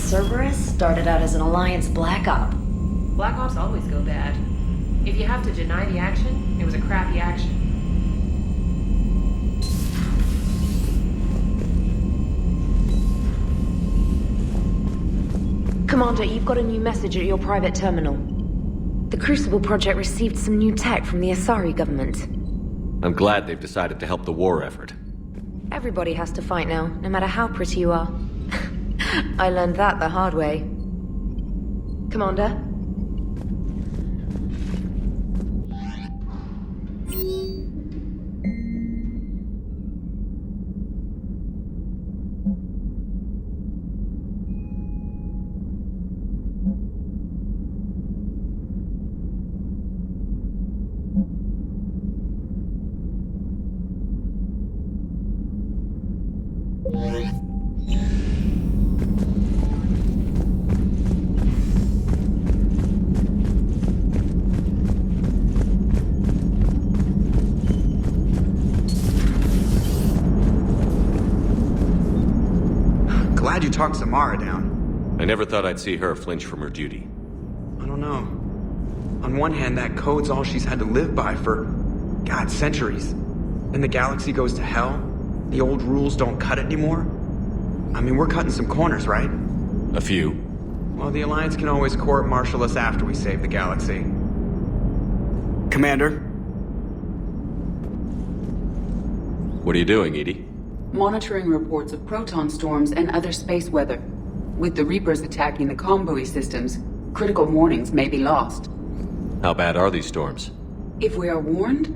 Cerberus started out as an Alliance Black Op. Black Ops always go bad. If you have to deny the action, it was a crappy action. Commander, you've got a new message at your private terminal. The Crucible Project received some new tech from the Asari government. I'm glad they've decided to help the war effort. Everybody has to fight now, no matter how pretty you are. I learned that the hard way. Commander? Glad you talked Samara down. I never thought I'd see her flinch from her duty. I don't know. On one hand, that code's all she's had to live by for, God, centuries. Then the galaxy goes to hell. The old rules don't cut it anymore. I mean, we're cutting some corners, right? A few. Well, the Alliance can always court-martial us after we save the galaxy. Commander? What are you doing, Edie? Monitoring reports of proton storms and other space weather. With the Reapers attacking the comm buoy systems, critical warnings may be lost. How bad are these storms? If we are warned,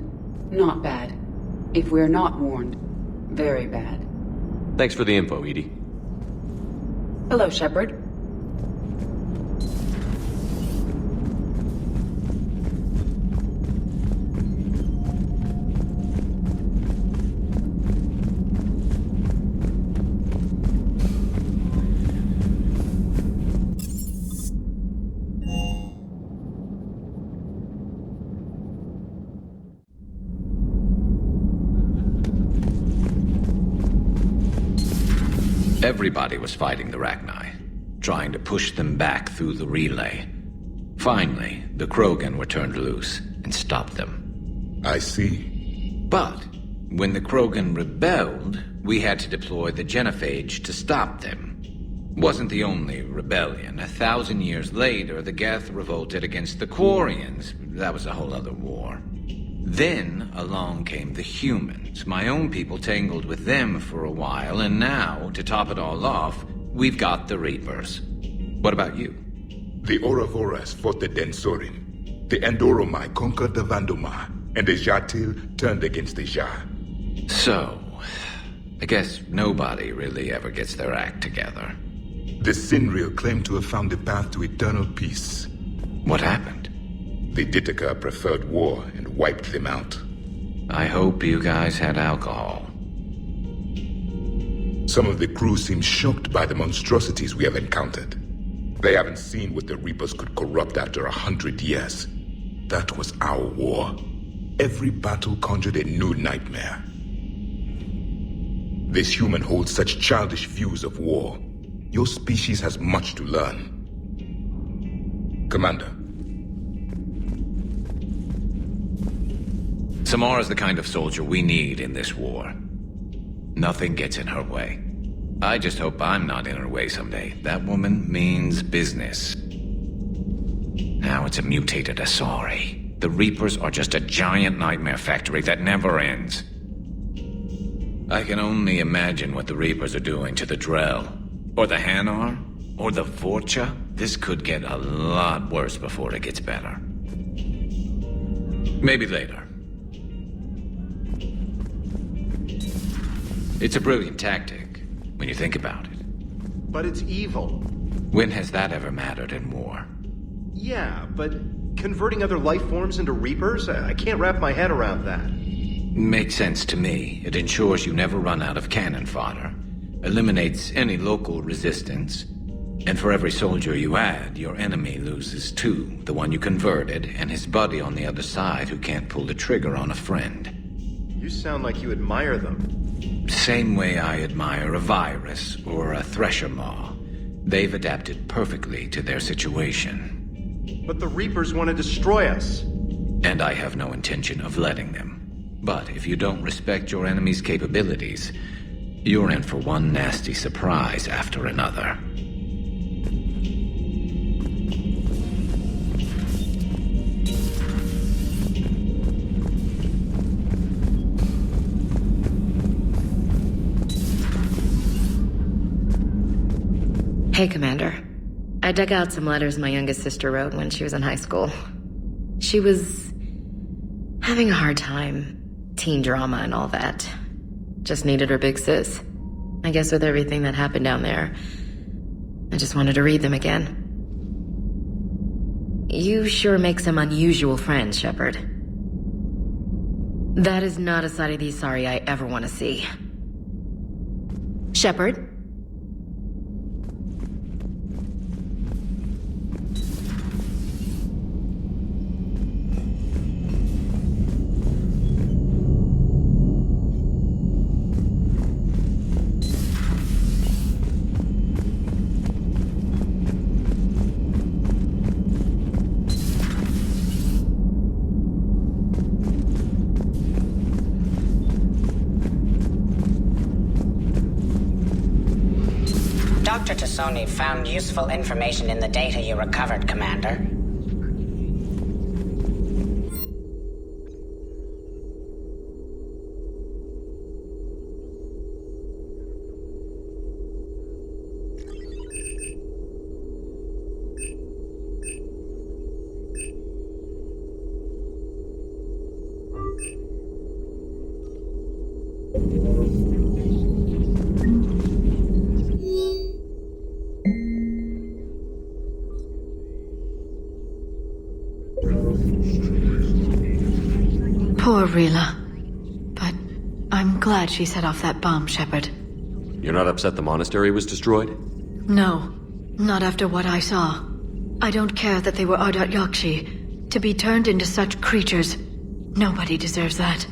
not bad. If we are not warned, very bad. Thanks for the info, Edie. Hello, Shepard. Everybody was fighting the Rachni, trying to push them back through the relay. Finally, the Krogan were turned loose and stopped them. I see. But when the Krogan rebelled, we had to deploy the genophage to stop them. Wasn't the only rebellion. 1,000 years later, the Geth revolted against the Quarians. That was a whole other war. Then along came the humans. My own people tangled with them for a while, and now, to top it all off, we've got the Reapers. What about you? The Ouroboros fought the Densorin. The Andoromai conquered the Vandomar, and the Jatil turned against the Ja. So, I guess nobody really ever gets their act together. The Sinreal claimed to have found the path to eternal peace. What happened? The Ditaka preferred war and wiped them out. I hope you guys had alcohol. Some of the crew seem shocked by the monstrosities we have encountered. They haven't seen what the Reapers could corrupt after 100 years. That was our war. Every battle conjured a new nightmare. This human holds such childish views of war. Your species has much to learn. Commander. Samara's the kind of soldier we need in this war. Nothing gets in her way. I just hope I'm not in her way someday. That woman means business. Now it's a mutated Asari. The Reapers are just a giant nightmare factory that never ends. I can only imagine what the Reapers are doing to the Drell, or the Hanar, or the Vorcha. This could get a lot worse before it gets better. Maybe later. It's a brilliant tactic, when you think about it. But it's evil. When has that ever mattered in war? Yeah, but converting other life forms into Reapers? I can't wrap my head around that. Makes sense to me. It ensures you never run out of cannon fodder. Eliminates any local resistance. And for every soldier you add, your enemy loses two. The one you converted, and his buddy on the other side who can't pull the trigger on a friend. You sound like you admire them. Same way I admire a virus or a thresher maw. They've adapted perfectly to their situation. But the Reapers want to destroy us. And I have no intention of letting them. But if you don't respect your enemy's capabilities, you're in for one nasty surprise after another. Hey, Commander. I dug out some letters my youngest sister wrote when she was in high school. She was having a hard time. Teen drama and all that. Just needed her big sis. I guess with everything that happened down there, I just wanted to read them again. You sure make some unusual friends, Shepard. That is not a side of the Asari I ever want to see. Shepard? Dr. Tassoni found useful information in the data you recovered, Commander. Poor Rila. But I'm glad she set off that bomb, Shepard. You're not upset the monastery was destroyed? No, not after what I saw. I don't care that they were Ardat Yakshi. To be turned into such creatures, nobody deserves that.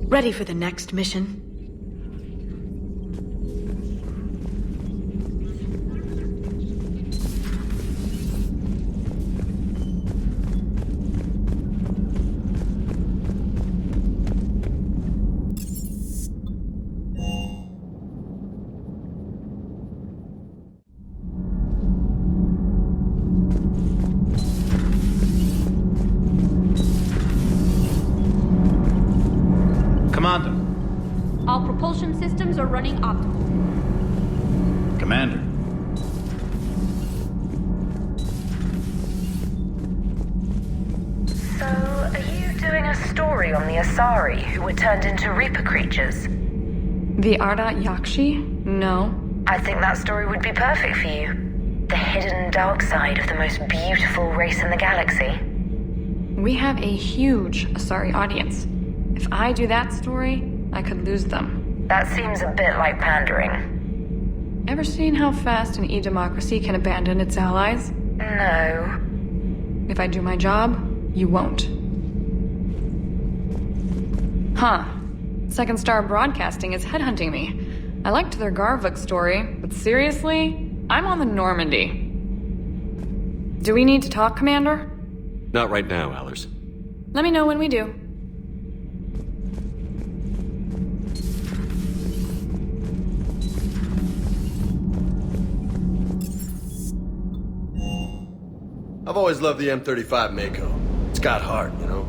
Ready for the next mission? Commander. All propulsion systems are running optimal. Commander. So, are you doing a story on the Asari who were turned into Reaper creatures? The Ardat Yakshi? No. I think that story would be perfect for you. The hidden dark side of the most beautiful race in the galaxy. We have a huge Asari audience. If I do that story, I could lose them. That seems a bit like pandering. Ever seen how fast an e-democracy can abandon its allies? No. If I do my job, you won't. Huh. Second Star Broadcasting is headhunting me. I liked their Garvuk story, but seriously, I'm on the Normandy. Do we need to talk, Commander? Not right now, Allers. Let me know when we do. I've always loved the M35 Mako. It's got heart, you know?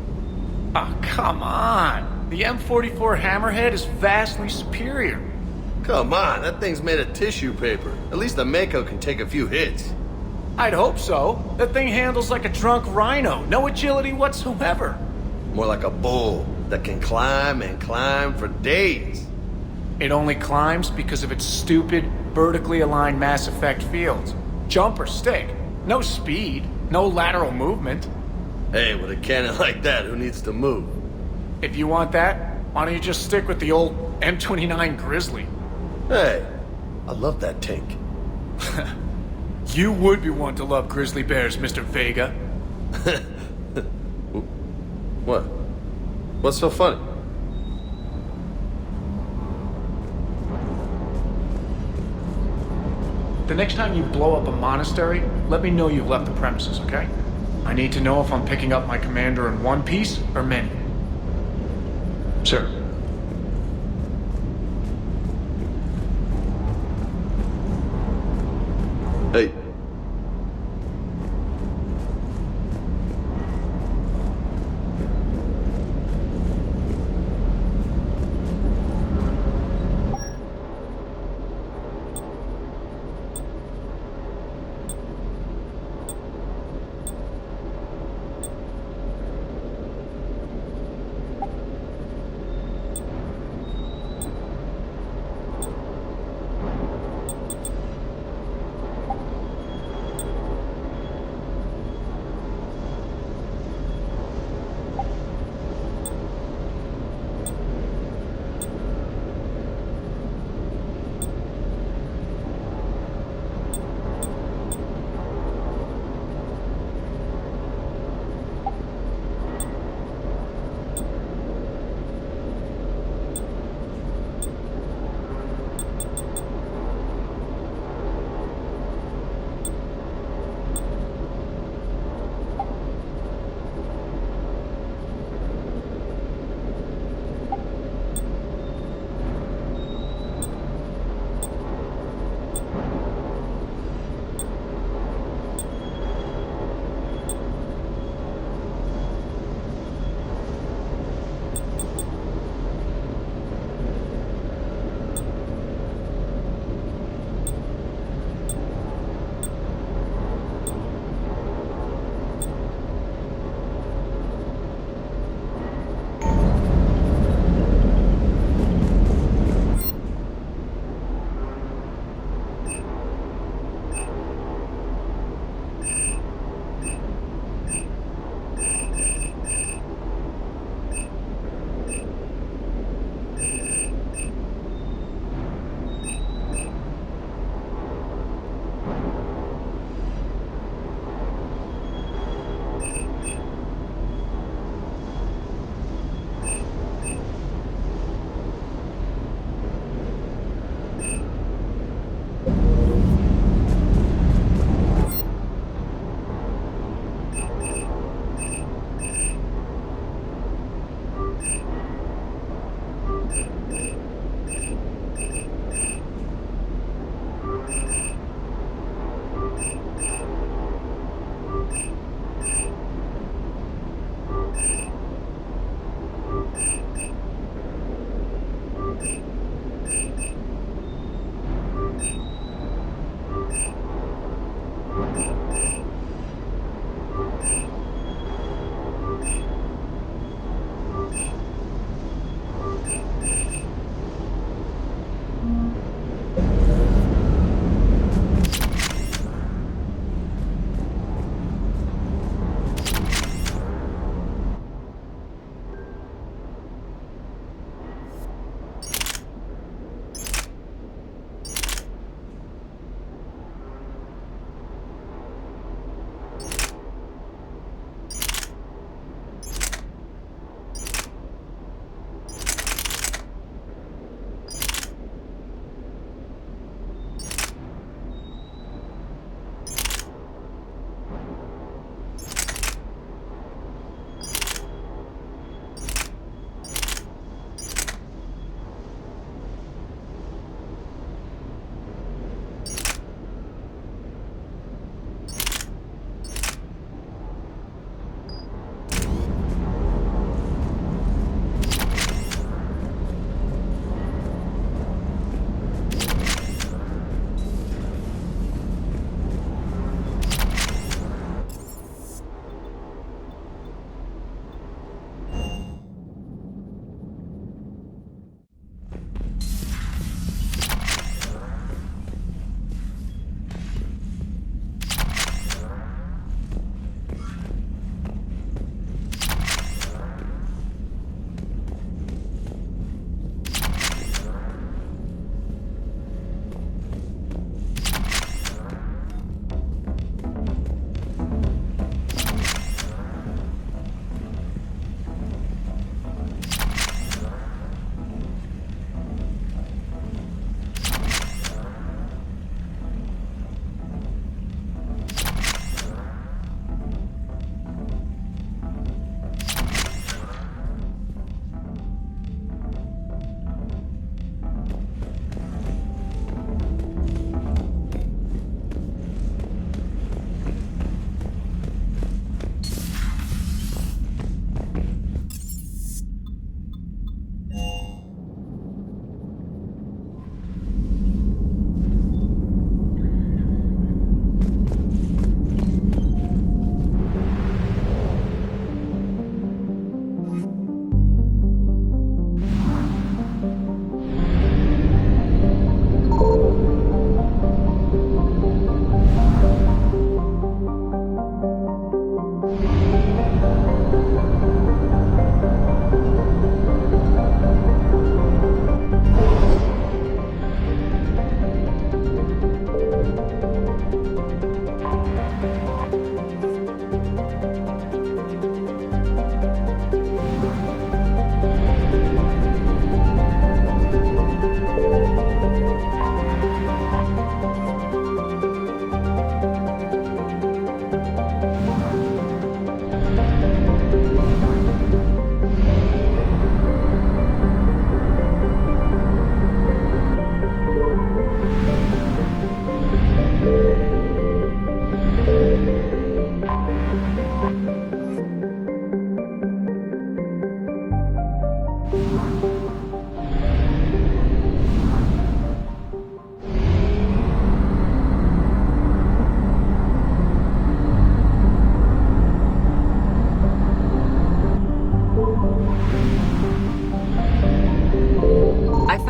Oh, come on. The M44 Hammerhead is vastly superior. Come on, that thing's made of tissue paper. At least the Mako can take a few hits. I'd hope so. That thing handles like a drunk rhino. No agility whatsoever. More like a bull that can climb and climb for days. It only climbs because of its stupid, vertically aligned Mass Effect fields. Jump or stick. No speed. No lateral movement. Hey, with a cannon like that, who needs to move? If you want that, why don't you just stick with the old M29 Grizzly? Hey, I love that tank. You would be one to love grizzly bears, Mr. Vega. What? What's so funny? The next time you blow up a monastery, let me know you've left the premises, okay? I need to know if I'm picking up my commander in one piece or many. Sir. Hey.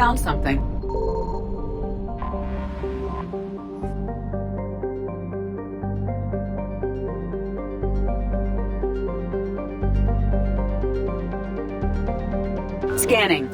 found something. Scanning.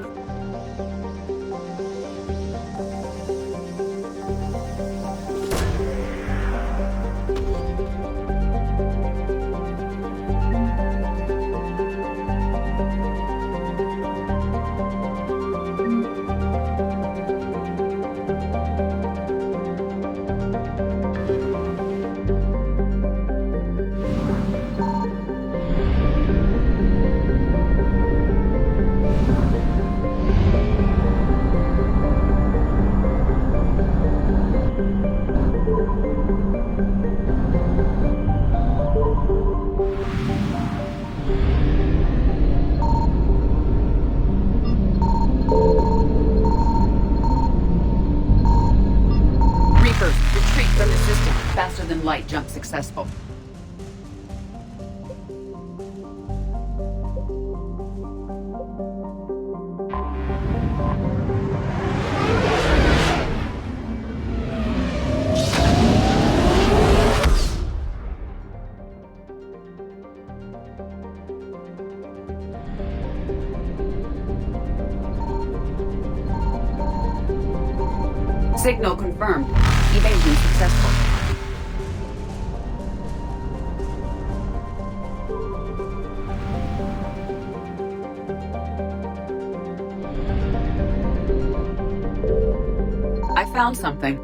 Faster than light jump successful. Signal confirmed. Evasion successful. I found something.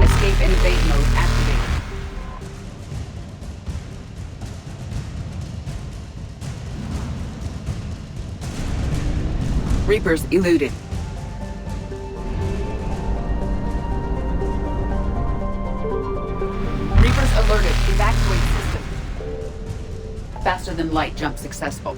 Escape and evade mode activated. Reapers eluded. Reapers alerted. Evacuate system. Faster than light jump successful.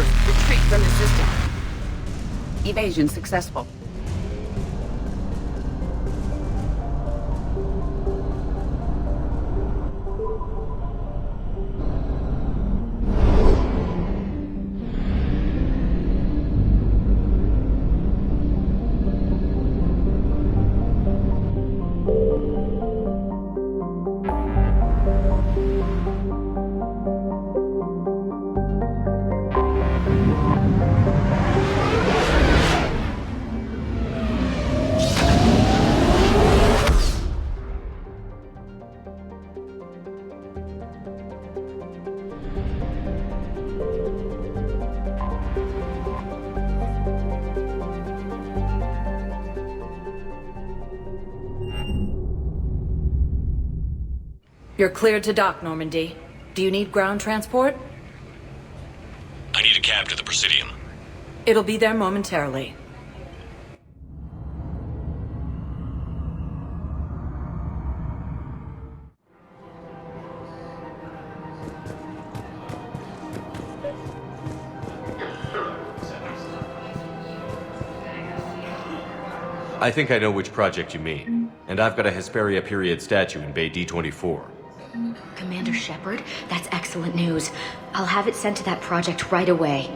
Reapers, retreat from the system. Evasion successful. You're cleared to dock, Normandy. Do you need ground transport? I need a cab to the Presidium. It'll be there momentarily. I think I know which project you mean. And I've got a Hesperia period statue in Bay D24. Commander Shepard, that's excellent news. I'll have it sent to that project right away.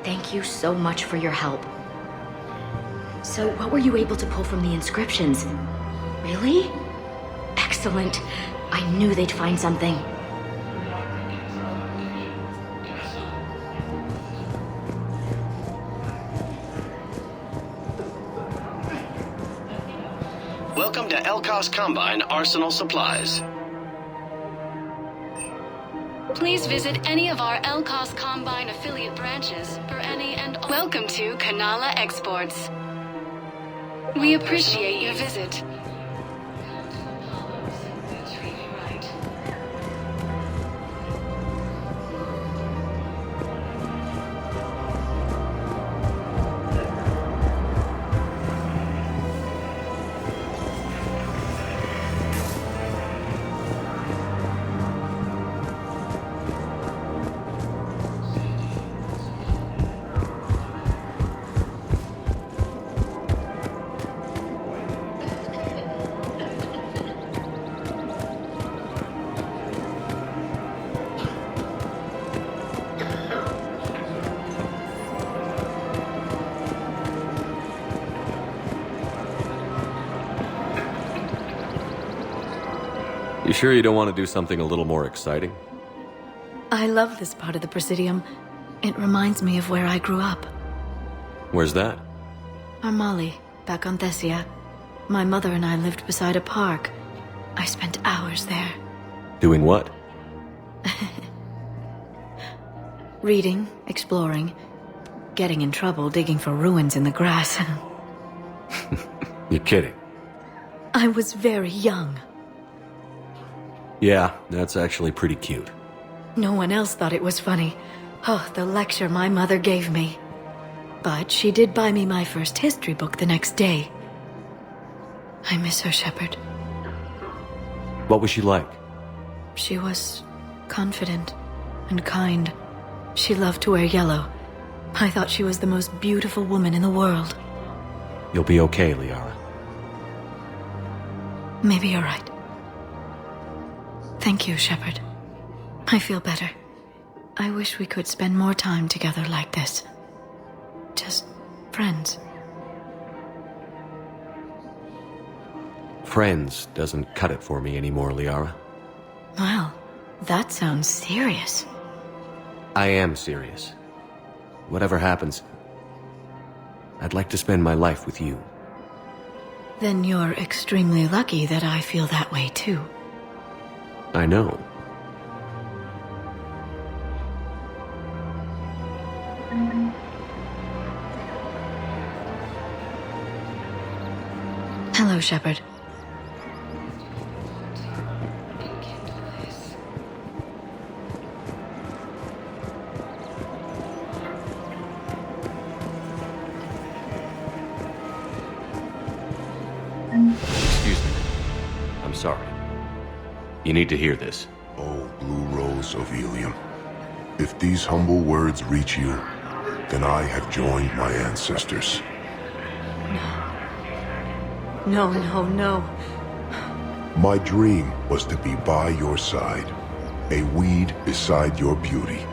Thank you so much for your help. So, what were you able to pull from the inscriptions? Really? Excellent. I knew they'd find something. Welcome to Elkos Combine Arsenal Supplies. Please visit any of our Elkos Combine affiliate branches for any and all. Welcome to Kanala Exports. We appreciate your visit. You sure you don't want to do something a little more exciting? I love this part of the Presidium. It reminds me of where I grew up. Where's that? Armali, back on Thessia. My mother and I lived beside a park. I spent hours there. Doing what? Reading, exploring, getting in trouble digging for ruins in the grass. You're kidding. I was very young. Yeah, that's actually pretty cute. No one else thought it was funny. Oh, the lecture my mother gave me. But she did buy me my first history book the next day. I miss her, Shepard. What was she like? She was confident and kind. She loved to wear yellow. I thought she was the most beautiful woman in the world. You'll be okay, Liara. Maybe you're right. Thank you, Shepard. I feel better. I wish we could spend more time together like this. Just friends. Friends doesn't cut it for me anymore, Liara. Well, that sounds serious. I am serious. Whatever happens, I'd like to spend my life with you. Then you're extremely lucky that I feel that way too. I know. Hello, Shepard. Excuse me. I'm sorry. You need to hear this. Oh, Blue Rose of Ilium. If these humble words reach you, then I have joined my ancestors. No, no, no. My dream was to be by your side, a weed beside your beauty,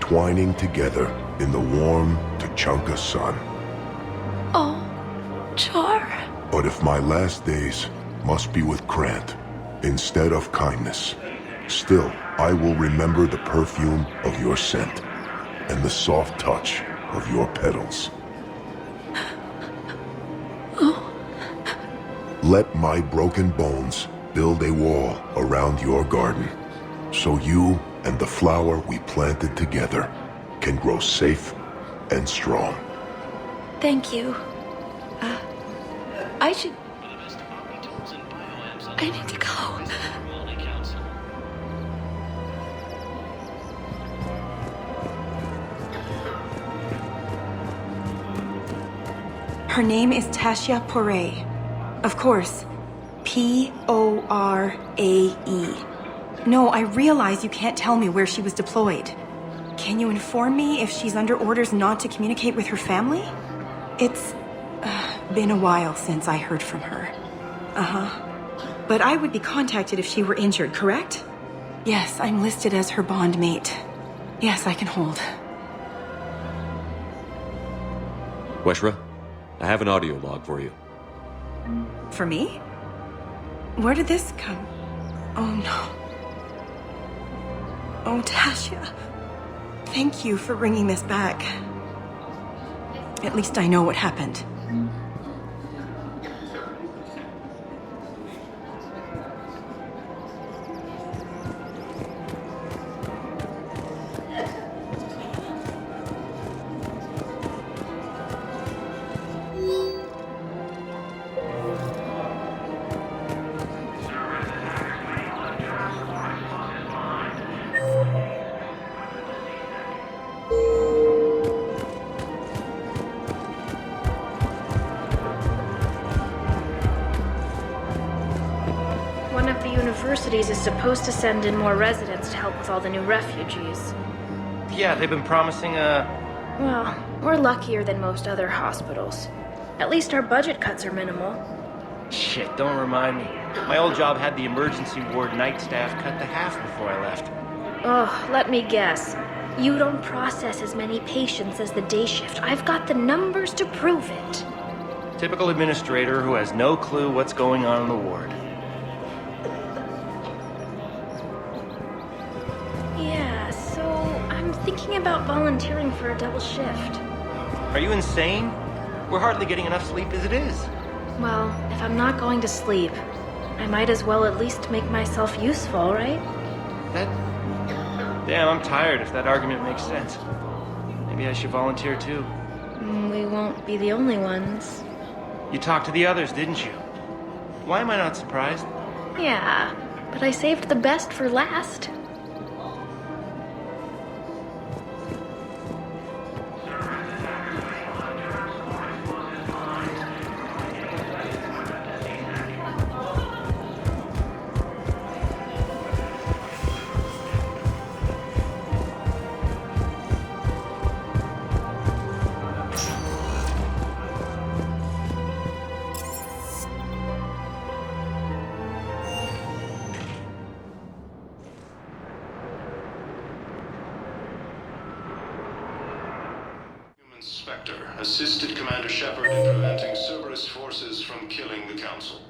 twining together in the warm Tachanka sun. Oh, Char. But if my last days must be with Krant instead of kindness, still I will remember the perfume of your scent and the soft touch of your petals. Let my broken bones build a wall around your garden, so you and the flower we planted together can grow safe and strong. Thank you. I need to go. Her name is Tasha Poray. Of course, P-O-R-A-E. No, I realize you can't tell me where she was deployed. Can you inform me if she's under orders not to communicate with her family? It's been a while since I heard from her. But I would be contacted if she were injured, correct? Yes, I'm listed as her bond mate. Yes, I can hold. Weshra, I have an audio log for you. For me? Where did this come? Oh no. Oh, Tasha. Thank you for bringing this back. At least I know what happened. One of the universities is supposed to send in more residents to help with all the new refugees. Yeah, they've been promising Well, we're luckier than most other hospitals. At least our budget cuts are minimal. Shit, don't remind me. My old job had the emergency ward night staff cut to half before I left. Oh, let me guess. You don't process as many patients as the day shift. I've got the numbers to prove it. Typical administrator who has no clue what's going on in the ward. Yeah, so I'm thinking about volunteering for a double shift. Are you insane? We're hardly getting enough sleep as it is. Well, if I'm not going to sleep, I might as well at least make myself useful, right? Damn, I'm tired if that argument makes sense. Maybe I should volunteer too. We won't be the only ones. You talked to the others, didn't you? Why am I not surprised? Yeah, but I saved the best for last. Spectre assisted Commander Shepard in preventing Cerberus forces from killing the Council.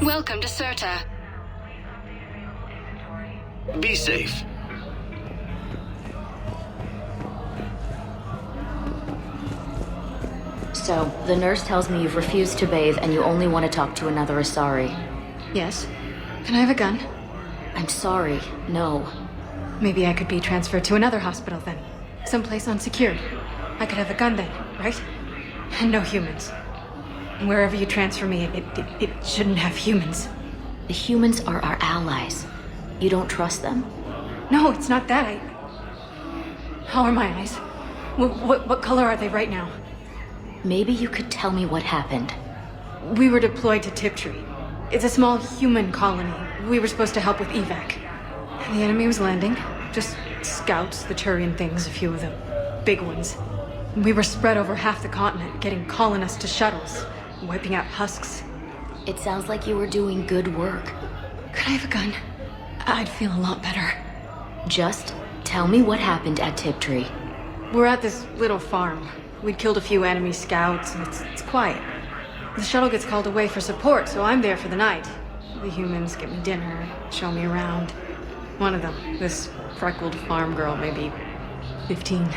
Welcome to Serta. Be safe. So, the nurse tells me you've refused to bathe and you only want to talk to another Asari. Yes. Can I have a gun? I'm sorry, no. Maybe I could be transferred to another hospital then. Someplace unsecured. I could have a gun then, right? And no humans. Wherever you transfer me, it shouldn't have humans. The humans are our allies. You don't trust them? No, it's not that. How are my eyes? What color are they right now? Maybe you could tell me what happened. We were deployed to Tiptree. It's a small human colony. We were supposed to help with evac. The enemy was landing. Just scouts, the Turian things, a few of the big ones. We were spread over half the continent, getting colonists to shuttles, wiping out husks. It sounds like you were doing good work. Could I have a gun? I'd feel a lot better. Just tell me what happened at Tiptree. We're at this little farm. We'd killed a few enemy scouts, and it's quiet. The shuttle gets called away for support, so I'm there for the night. The humans get me dinner, show me around. One of them, this freckled farm girl, maybe 15.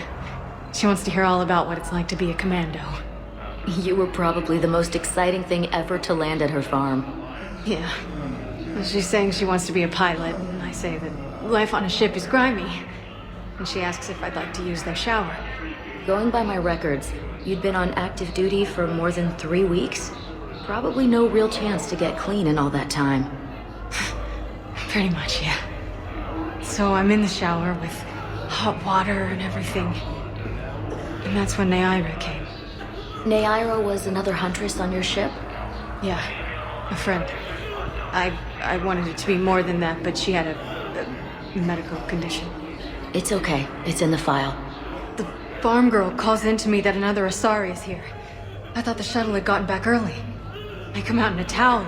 She wants to hear all about what it's like to be a commando. You were probably the most exciting thing ever to land at her farm. Yeah. She's saying she wants to be a pilot, and I say that life on a ship is grimy. And she asks if I'd like to use their shower. Going by my records, you'd been on active duty for more than 3 weeks. Probably no real chance to get clean in all that time. Pretty much, yeah. So I'm in the shower with hot water and everything. And that's when Neaira came. Neaira was another huntress on your ship? Yeah, a friend. I wanted it to be more than that, but she had a medical condition. It's okay. It's in the file. The farm girl calls in to me that another Asari is here. I thought the shuttle had gotten back early. I come out in a towel,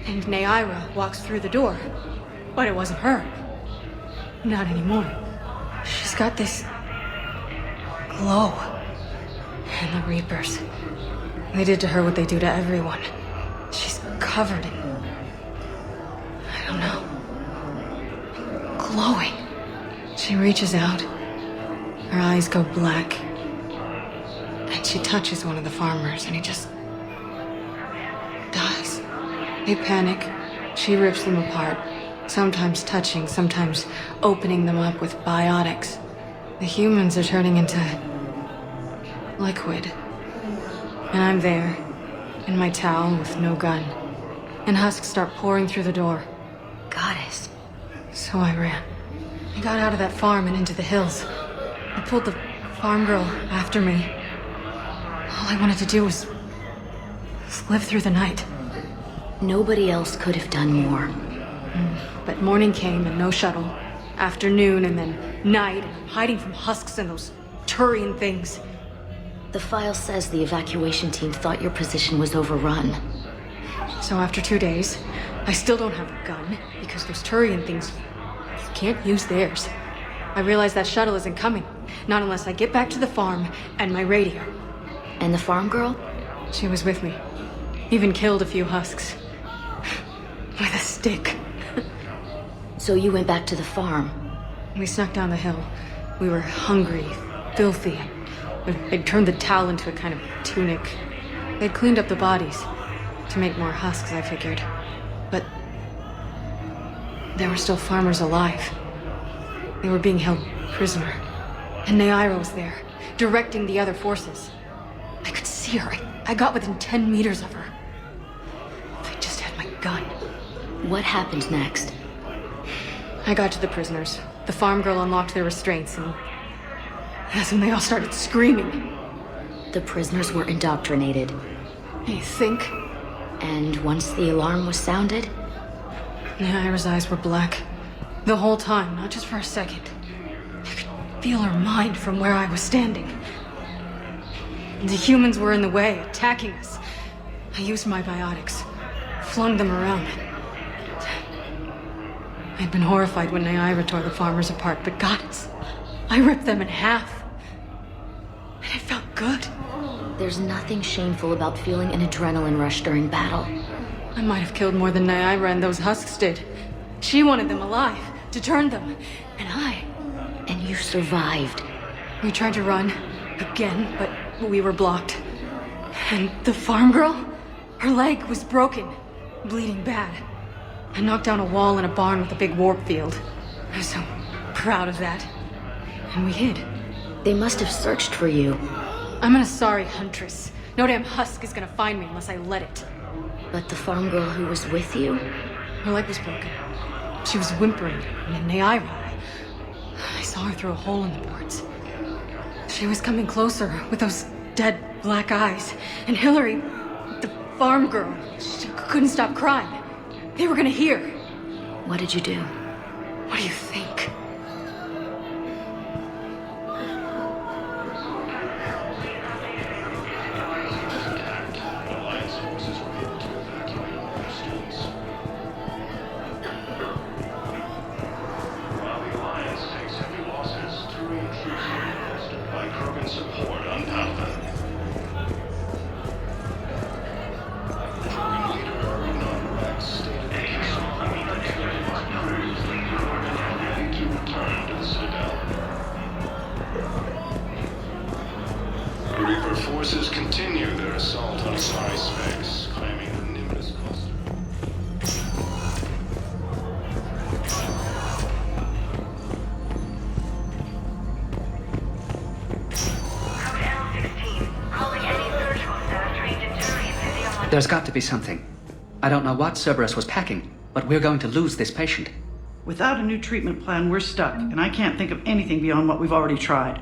and Neaira walks through the door. But it wasn't her. Not anymore. She's got this glow. And the Reapers. They did to her what they do to everyone. She's covered in... I don't know. Glowing. She reaches out. Her eyes go black. And she touches one of the farmers, and he just... dies. They panic. She rips them apart. Sometimes touching, sometimes opening them up with biotics. The humans are turning into... liquid. And I'm there, in my towel with no gun. And husks start pouring through the door. Goddess. So I ran. I got out of that farm and into the hills. I pulled the farm girl after me. All I wanted to do was live through the night. Nobody else could have done more. But morning came and no shuttle. Afternoon and then night, and I'm hiding from husks and those Turian things. The file says the evacuation team thought your position was overrun. So after 2 days, I still don't have a gun, because those Turian things, you can't use theirs. I realize that shuttle isn't coming, not unless I get back to the farm and my radio. And the farm girl? She was with me. Even killed a few husks. With a stick. So you went back to the farm? We snuck down the hill. We were hungry, filthy. They'd turned the towel into a kind of tunic. They'd cleaned up the bodies. To make more husks, I figured. But there were still farmers alive. They were being held prisoner. And Neaira was there, directing the other forces. I could see her. I got within 10 meters of her. If I just had my gun. What happened next? I got to the prisoners. The farm girl unlocked their restraints, and that's when they all started screaming. The prisoners were indoctrinated. You think? And once the alarm was sounded? Neaira's eyes were black. The whole time, not just for a second. I could feel her mind from where I was standing. The humans were in the way, attacking us. I used my biotics, flung them around. I'd been horrified when Neaira tore the farmers apart, but goddess, I ripped them in half. And it felt good. There's nothing shameful about feeling an adrenaline rush during battle. I might have killed more than Neaira and those husks did. She wanted them alive, to turn them, and I... And you survived. We tried to run, again, but we were blocked. And the farm girl? Her leg was broken, bleeding bad. I knocked down a wall in a barn with a big warp field. I was so proud of that. And we hid. They must have searched for you. I'm an Asari huntress. No damn husk is gonna find me unless I let it. But the farm girl who was with you? Her leg was broken. She was whimpering, and then Neaira, I saw her through a hole in the boards. She was coming closer with those dead black eyes. And Hillary, the farm girl, she couldn't stop crying. They were gonna hear. What did you do? What do you think? Reaper forces continue their assault on Psi space, claiming the Nimbus cluster. There's got to be something. I don't know what Cerberus was packing, but we're going to lose this patient. Without a new treatment plan, we're stuck, and I can't think of anything beyond what we've already tried.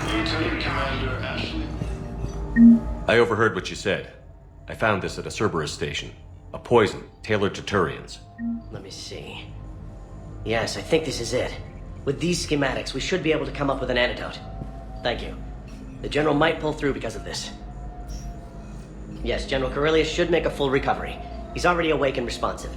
Lieutenant Commander Ashley. I overheard what you said. I found this at a Cerberus station. A poison tailored to Turians. Let me see. Yes, I think this is it. With these schematics, we should be able to come up with an antidote. Thank you. The General might pull through because of this. Yes, General Corellius should make a full recovery. He's already awake and responsive.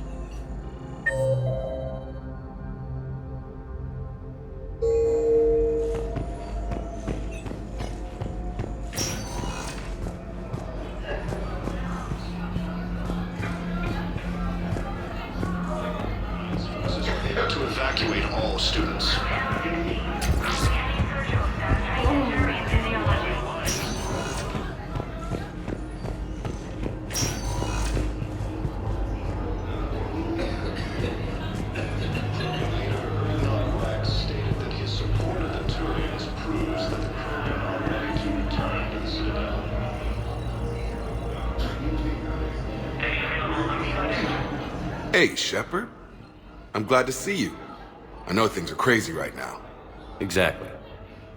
To evacuate all students. Stated that his support of the Turians proves that the Krogan are ready to return to the Citadel. Hey, Shepard. I'm glad to see you. I know things are crazy right now. Exactly.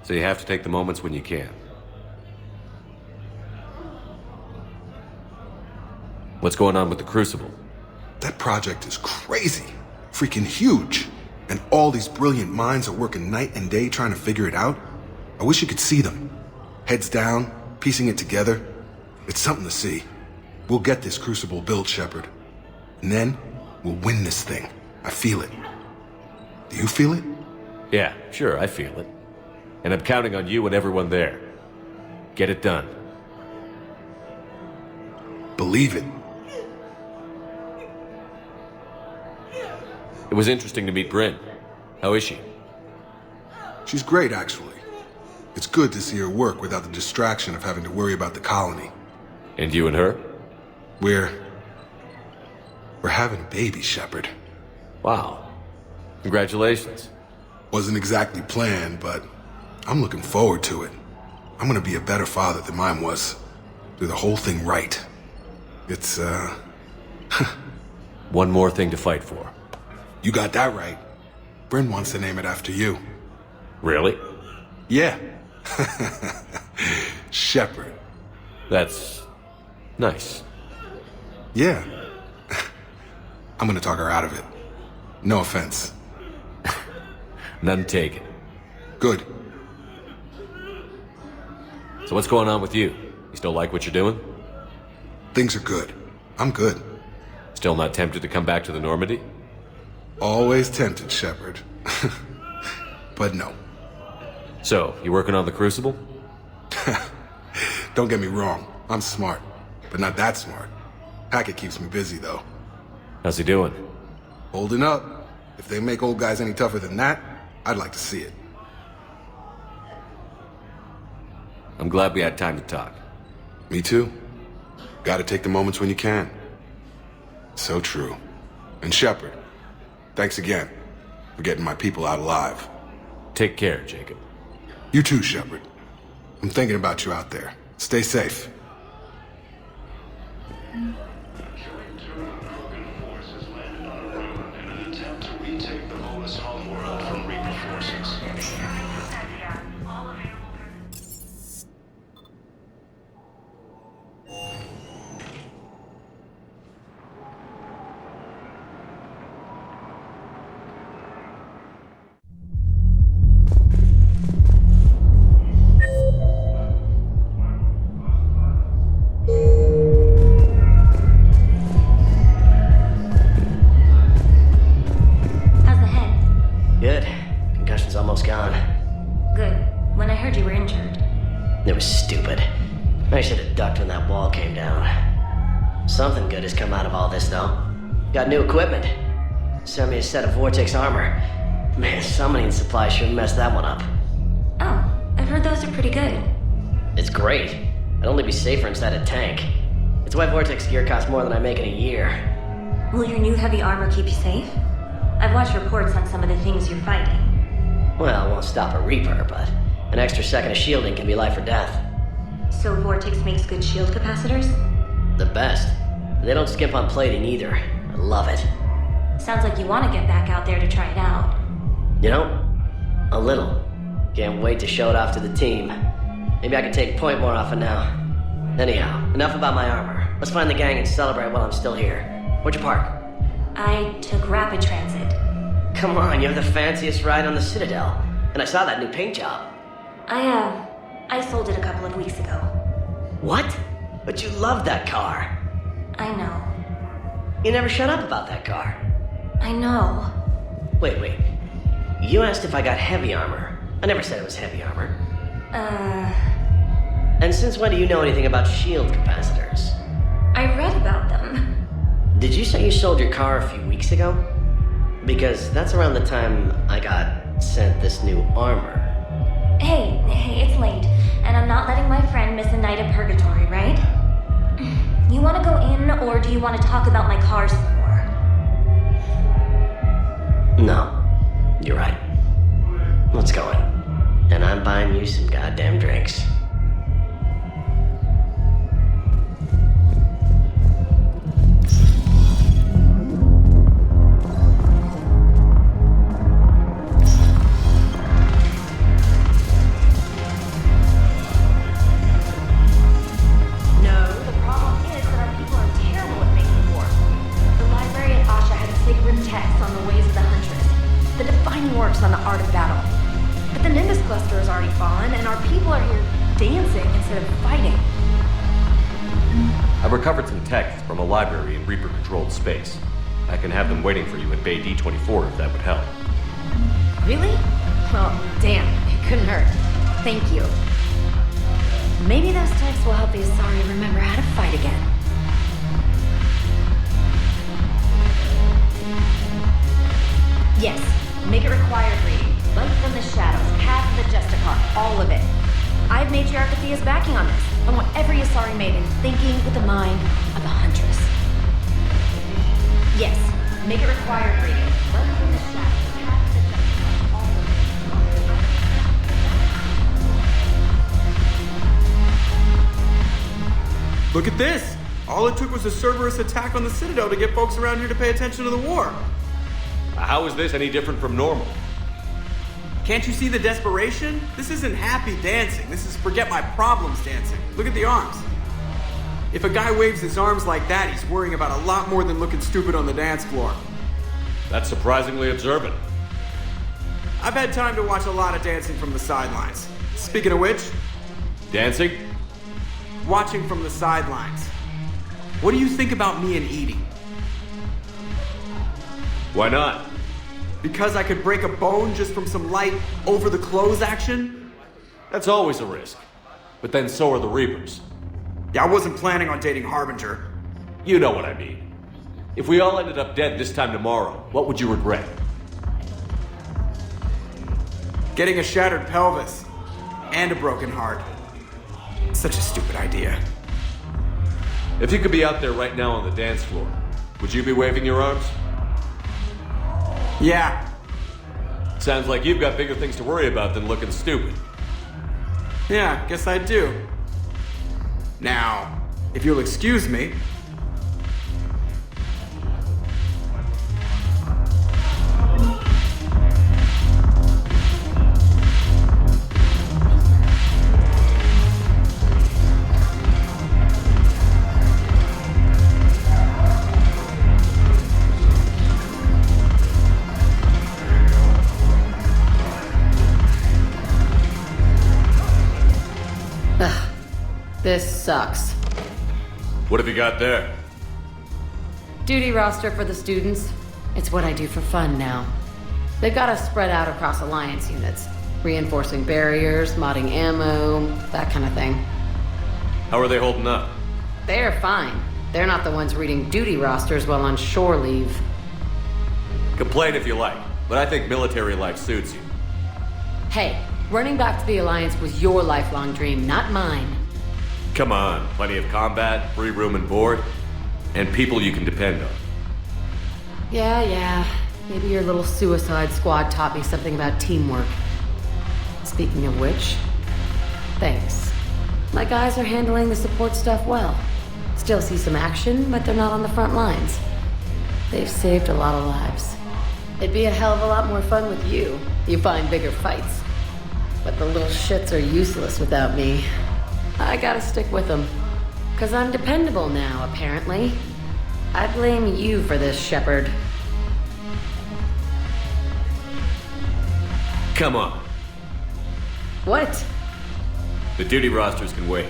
So you have to take the moments when you can. What's going on with the Crucible? That project is crazy. Freaking huge. And all these brilliant minds are working night and day trying to figure it out. I wish you could see them. Heads down, piecing it together. It's something to see. We'll get this Crucible built, Shepard. And then, we'll win this thing. I feel it. Do you feel it? Yeah, sure, I feel it. And I'm counting on you and everyone there. Get it done. Believe it. It was interesting to meet Bryn. How is she? She's great, actually. It's good to see her work without the distraction of having to worry about the colony. And you and her? We're having a baby, Shepard. Wow. Congratulations. Wasn't exactly planned, but I'm looking forward to it. I'm gonna be a better father than mine was. Do the whole thing right. It's, One more thing to fight for. You got that right. Bryn wants to name it after you. Really? Yeah. Shepard. That's nice. Yeah. I'm gonna talk her out of it. No offense. None taken. Good. So what's going on with you? You still like what you're doing? Things are good. I'm good. Still not tempted to come back to the Normandy? Always tempted, Shepard. But no. So, you working on the Crucible? Don't get me wrong. I'm smart. But not that smart. Hackett keeps me busy, though. How's he doing? Holding up. If they make old guys any tougher than that, I'd like to see it. I'm glad we had time to talk. Me too. Gotta take the moments when you can. So true. And Shepard, thanks again for getting my people out alive. Take care, Jacob. You too, Shepard. I'm thinking about you out there. Stay safe. How's the head? Good. Concussion's almost gone. Good. When I heard you were injured. It was stupid. I should have ducked when that wall came down. Something good has come out of all this, though. Got new equipment. Sent me a set of Vortex armor. Man, summoning supply sure messed that one up. Oh, I've heard those are pretty good. It's great. I'd only be safer inside a tank. It's why Vortex gear costs more than I make in a year. Will your new heavy armor keep you safe? I've watched reports on some of the things you're fighting. Well, it won't stop a Reaper, but an extra second of shielding can be life or death. So Vortex makes good shield capacitors? The best. They don't skimp on plating either. I love it. Sounds like you want to get back out there to try it out. You know, a little. Can't wait to show it off to the team. Maybe I can take point more often now. Anyhow, enough about my armor. Let's find the gang and celebrate while I'm still here. Where'd you park? I took rapid transit. Come on, you have the fanciest ride on the Citadel. And I saw that new paint job. I sold it a couple of weeks ago. What? But you loved that car. I know. You never shut up about that car. I know. Wait. You asked if I got heavy armor. I never said it was heavy armor. And since when do you know anything about shield capacitors? I read about them. Did you say you sold your car a few weeks ago? Because that's around the time I got sent this new armor. Hey, it's late, and I'm not letting my friend miss a night of purgatory, right? You want to go in, or do you want to talk about my car some more? No, you're right. Let's go in. And I'm buying you some goddamn drinks. Works on the art of battle. But the Nimbus cluster has already fallen, and our people are here dancing instead of fighting. I've recovered some texts from a library in Reaper-controlled space. I can have them waiting for you in Bay D24 if that would help. Really? Well, damn, it couldn't hurt. Thank you. Maybe those texts will help the Asari remember how to fight again. Yes. Make it required reading. Light from the shadows, Path of the Justicar, all of it. I've Matriarch Athea's backing on this. I want every Asari maiden thinking with the mind of a huntress. Yes, make it required reading. Light from the shadows, Path of the Justicar, all of it. Look at this! All it took was a Cerberus attack on the Citadel to get folks around here to pay attention to the war. How is this any different from normal? Can't you see the desperation? This isn't happy dancing. This is forget my problems dancing. Look at the arms. If a guy waves his arms like that, he's worrying about a lot more than looking stupid on the dance floor. That's surprisingly observant. I've had time to watch a lot of dancing from the sidelines. Speaking of which... Dancing? Watching from the sidelines. What do you think about me and Edie? Why not? Because I could break a bone just from some light over-the-clothes action? That's always a risk. But then so are the Reapers. Yeah, I wasn't planning on dating Harbinger. You know what I mean. If we all ended up dead this time tomorrow, what would you regret? Getting a shattered pelvis. And a broken heart. Such a stupid idea. If you could be out there right now on the dance floor, would you be waving your arms? Yeah. Sounds like you've got bigger things to worry about than looking stupid. Yeah, guess I do. Now, if you'll excuse me, This sucks. What have you got there? Duty roster for the students. It's what I do for fun now. They've got us spread out across Alliance units. Reinforcing barriers, modding ammo, that kind of thing. How are they holding up? They're fine. They're not the ones reading duty rosters while on shore leave. Complain if you like, but I think military life suits you. Hey, running back to the Alliance was your lifelong dream, not mine. Come on, plenty of combat, free room and board, and people you can depend on. Yeah. Maybe your little suicide squad taught me something about teamwork. Speaking of which, thanks. My guys are handling the support stuff well. Still see some action, but they're not on the front lines. They've saved a lot of lives. It'd be a hell of a lot more fun with you. You find bigger fights. But the little shits are useless without me. I gotta stick with them. 'Cause I'm dependable now, apparently. I blame you for this, Shepard. Come on. What? The duty rosters can wait.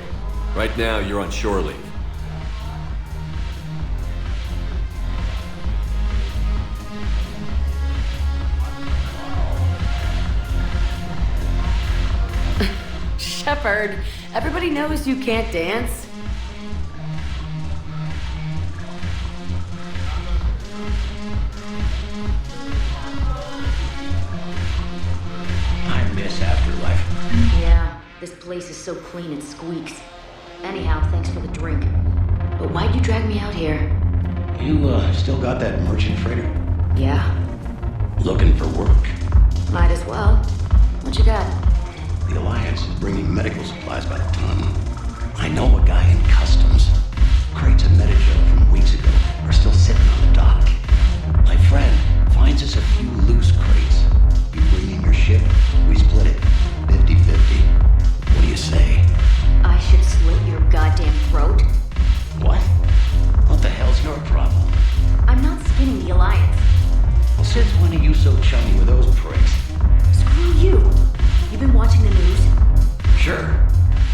Right now, you're on shore leave. Shepard, everybody knows you can't dance. I miss Afterlife. Yeah, this place is so clean it squeaks. Anyhow, thanks for the drink. But why'd you drag me out here? You, still got that merchant freighter? Yeah, Looking for work. might as well. What you got? The Alliance is bringing medical supplies by the ton. I know a guy in customs. Crates of Metagel from weeks ago are still sitting on the dock. My friend finds us a few loose crates. You bring in your ship, we split it. 50-50. What do you say? I should slit your goddamn throat? What? What the hell's your problem? I'm not skinning the Alliance. Well, since when are you so chummy with those pricks? Screw you. You been watching the news? Sure.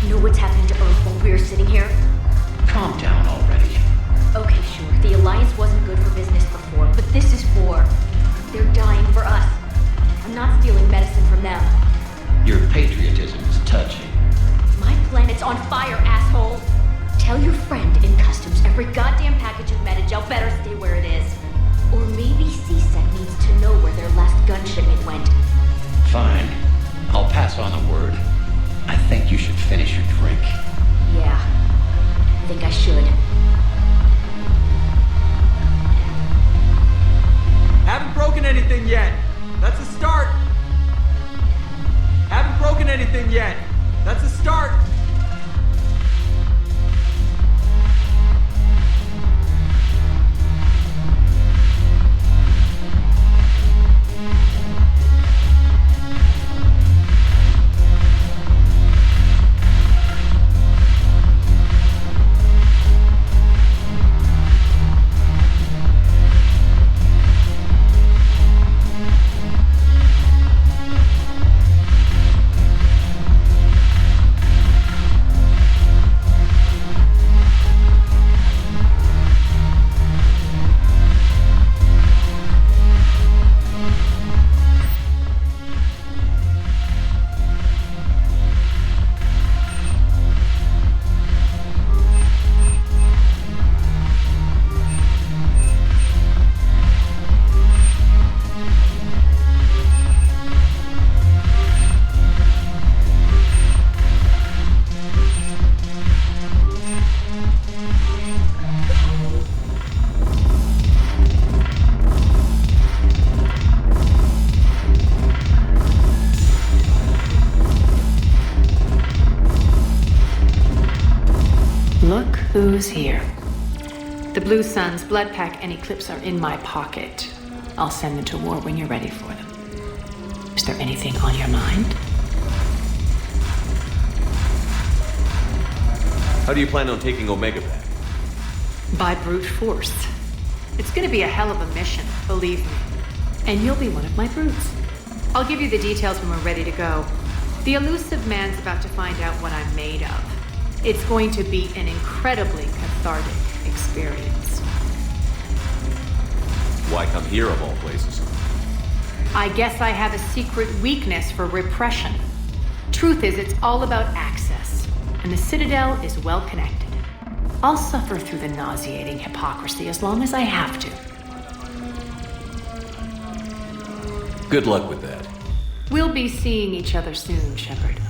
Know what's happening to Earth while we're sitting here? Calm down already. Okay, sure. The Alliance wasn't good for business before, but this is war. They're dying for us. I'm not stealing medicine from them. Your patriotism is touching. My planet's on fire, asshole! Tell your friend in customs every goddamn package of Metagel better stay where it is. Or maybe CSEC needs to know where their last gun shipment went. Fine. I'll pass on the word. I think you should finish your drink. Yeah, I think I should. Haven't broken anything yet. That's a start. Haven't broken anything yet. That's a start. Look who's here. The Blue Suns, Blood Pack, and Eclipse are in my pocket. I'll send them to war when you're ready for them. Is there anything on your mind? How do you plan on taking Omega back? By brute force. It's gonna be a hell of a mission, believe me. And you'll be one of my brutes. I'll give you the details when we're ready to go. The elusive man's about to find out what I'm made of. It's going to be an incredibly cathartic experience. Why come here of all places? I guess I have a secret weakness for repression. Truth is, it's all about access, and the Citadel is well connected. I'll suffer through the nauseating hypocrisy as long as I have to. Good luck with that. We'll be seeing each other soon, Shepard.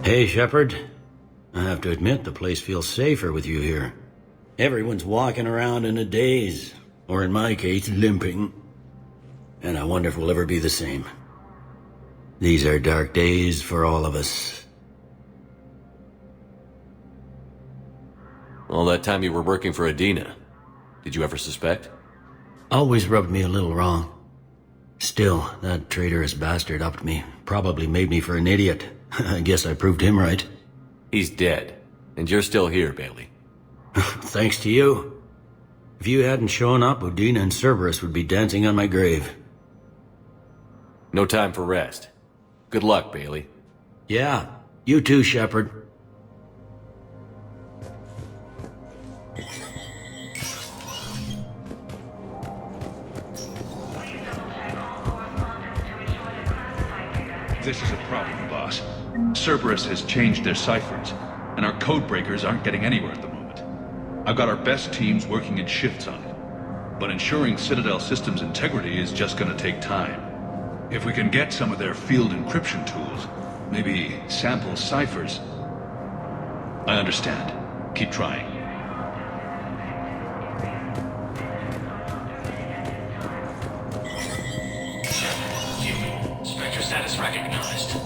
Hey, Shepard. I have to admit, the place feels safer with you here. Everyone's walking around in a daze, or in my case, limping. And I wonder if we'll ever be the same. These are dark days for all of us. All that time you were working for Adina, did you ever suspect? Always rubbed me a little wrong. Still, that traitorous bastard upped me. Probably made me for an idiot. I guess I proved him right. He's dead, and you're still here, Bailey. Thanks to you. If you hadn't shown up, Udina and Cerberus would be dancing on my grave. No time for rest. Good luck, Bailey. Yeah, you too, Shepard. This is a problem, boss. Cerberus has changed their ciphers, and our code breakers aren't getting anywhere at the moment. I've got our best teams working in shifts on it, but ensuring Citadel systems integrity is just gonna take time. If we can get some of their field encryption tools, maybe sample ciphers. I understand. Keep trying. Spectre status recognized.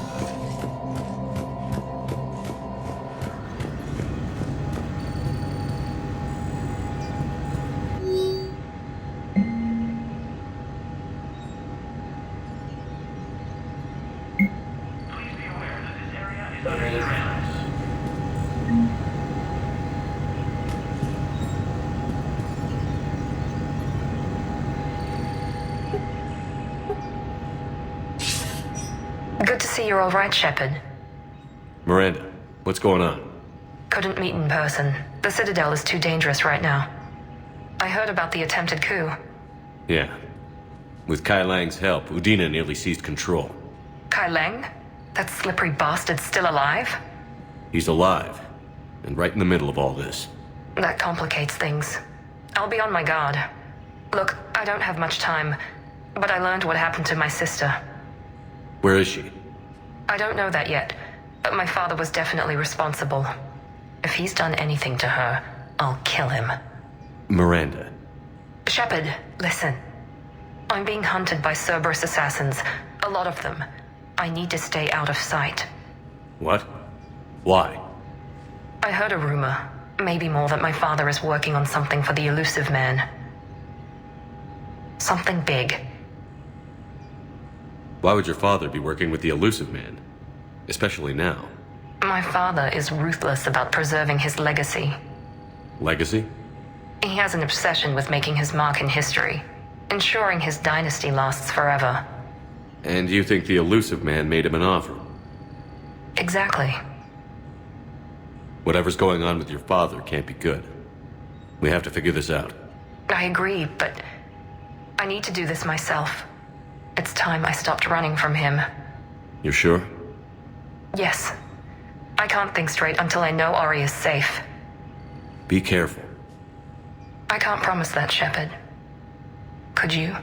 Good to see you're all right, Shepard. Miranda, what's going on? Couldn't meet in person. The Citadel is too dangerous right now. I heard about the attempted coup. Yeah. With Kai Lang's help, Udina nearly seized control. Kai Lang? That slippery bastard's still alive? He's alive, and right in the middle of all this. That complicates things. I'll be on my guard. Look, I don't have much time, but I learned what happened to my sister. Where is she? I don't know that yet, but my father was definitely responsible. If he's done anything to her, I'll kill him. Miranda. Shepard, listen. I'm being hunted by Cerberus assassins. A lot of them. I need to stay out of sight. What? Why? I heard a rumor, maybe more, that my father is working on something for the Elusive Man. Something big. Why would your father be working with the Elusive Man? Especially now. My father is ruthless about preserving his legacy. Legacy? He has an obsession with making his mark in history, ensuring his dynasty lasts forever. And you think the Elusive Man made him an offer? Exactly. Whatever's going on with your father can't be good. We have to figure this out. I agree, but I need to do this myself. It's time I stopped running from him. You're sure? Yes. I can't think straight until I know Ori is safe. Be careful. I can't promise that, Shepard. Could you?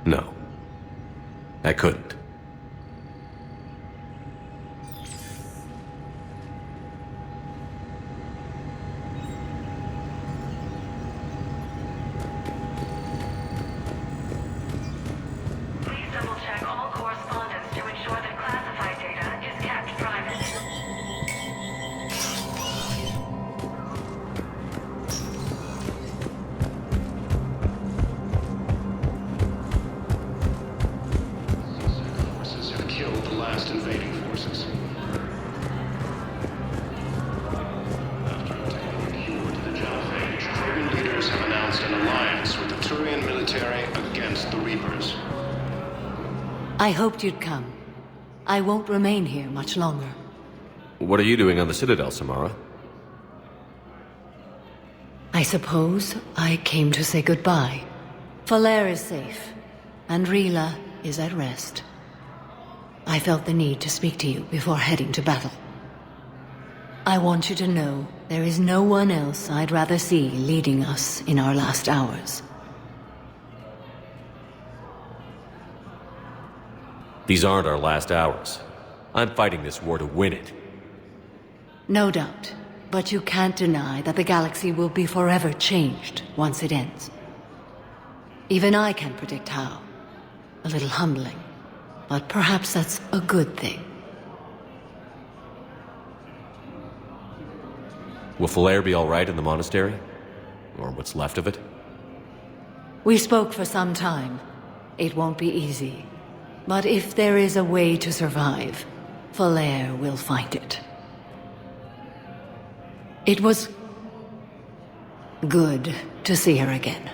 No. I couldn't. I hoped you'd come. I won't remain here much longer. What are you doing on the Citadel, Samara? I suppose I came to say goodbye. Falair is safe, and Rila is at rest. I felt the need to speak to you before heading to battle. I want you to know there is no one else I'd rather see leading us in our last hours. These aren't our last hours. I'm fighting this war to win it. No doubt, but you can't deny that the galaxy will be forever changed once it ends. Even I can't predict how. A little humbling, but perhaps that's a good thing. Will Falair be all right in the monastery? Or what's left of it? We spoke for some time. It won't be easy. But if there is a way to survive, Falair will find it. It was good to see her again.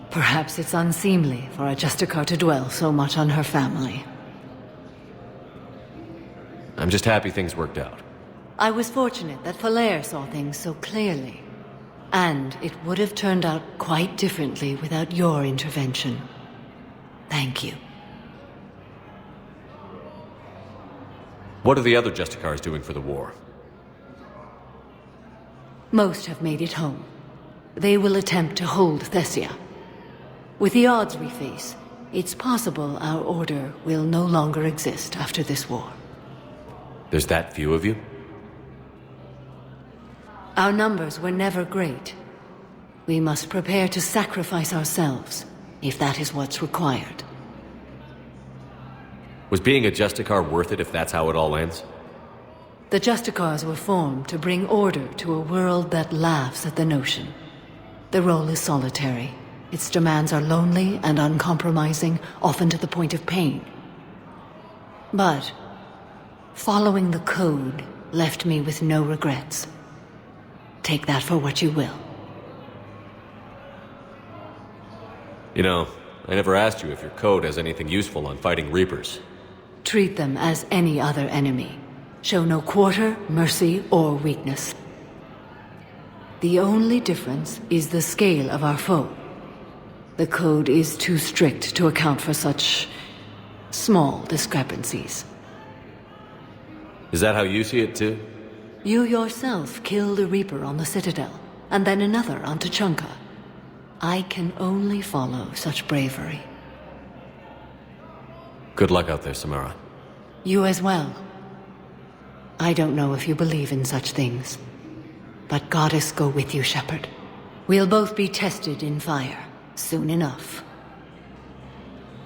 Perhaps it's unseemly for a Justicar to dwell so much on her family. I'm just happy things worked out. I was fortunate that Falair saw things so clearly. And it would have turned out quite differently without your intervention. Thank you. What are the other Justicars doing for the war? Most have made it home. They will attempt to hold Thessia. With the odds we face, it's possible our order will no longer exist after this war. There's that few of you? Our numbers were never great. We must prepare to sacrifice ourselves, if that is what's required. Was being a Justicar worth it if that's how it all ends? The Justicars were formed to bring order to a world that laughs at the notion. The role is solitary. Its demands are lonely and uncompromising, often to the point of pain. But following the code left me with no regrets. Take that for what you will. You know, I never asked you if your code has anything useful on fighting Reapers. Treat them as any other enemy. Show no quarter, mercy, or weakness. The only difference is the scale of our foe. The code is too strict to account for such small discrepancies. Is that how you see it too? You yourself killed a Reaper on the Citadel, and then another on Tuchanka. I can only follow such bravery. Good luck out there, Samara. You as well. I don't know if you believe in such things, but Goddess go with you, Shepard. We'll both be tested in fire, soon enough.